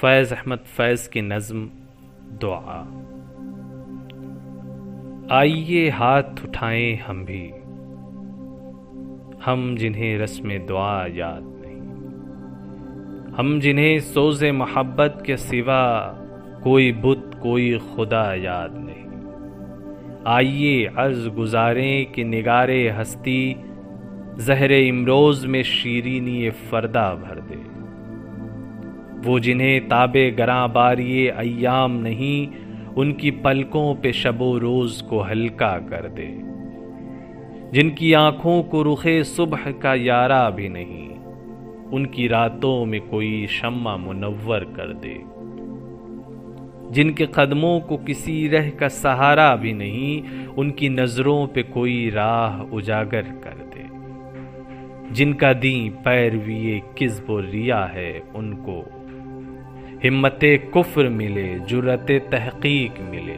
فیض احمد فیض کی نظم دعا۔ آئیے ہاتھ اٹھائیں ہم بھی، ہم جنہیں رسم دعا یاد نہیں، ہم جنہیں سوز محبت کے سوا کوئی بت کوئی خدا یاد نہیں۔ آئیے عرض گزاریں کہ نگار ہستی زہر امروز میں شیرینی فردا بھر دے۔ وہ جنہیں تاب گراں باری ایام نہیں، ان کی پلکوں پہ شب و روز کو ہلکا کر دے۔ جن کی آنکھوں کو رخ صبح کا یارا بھی نہیں، ان کی راتوں میں کوئی شمع منور کر دے۔ جن کے قدموں کو کسی رہ کا سہارا بھی نہیں، ان کی نظروں پہ کوئی راہ اجاگر کر دے۔ جن کا دین پیروی کذب و ریا ہے، ان کو ہمت کفر ملے، جرأت تحقیق ملے۔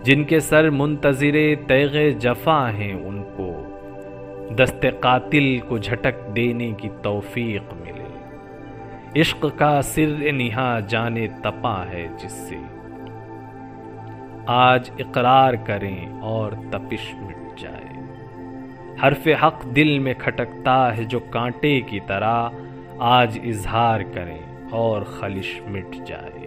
جن کے سر منتظر تیغ جفا ہیں، ان کو دست قاتل کو جھٹک دینے کی توفیق ملے۔ عشق کا سر نہا جانے تپاں ہے جس سے، آج اقرار کریں اور تپش مٹ جائے۔ حرف حق دل میں کھٹکتا ہے جو کانٹے کی طرح، آج اظہار کریں اور خلش مٹ جائے۔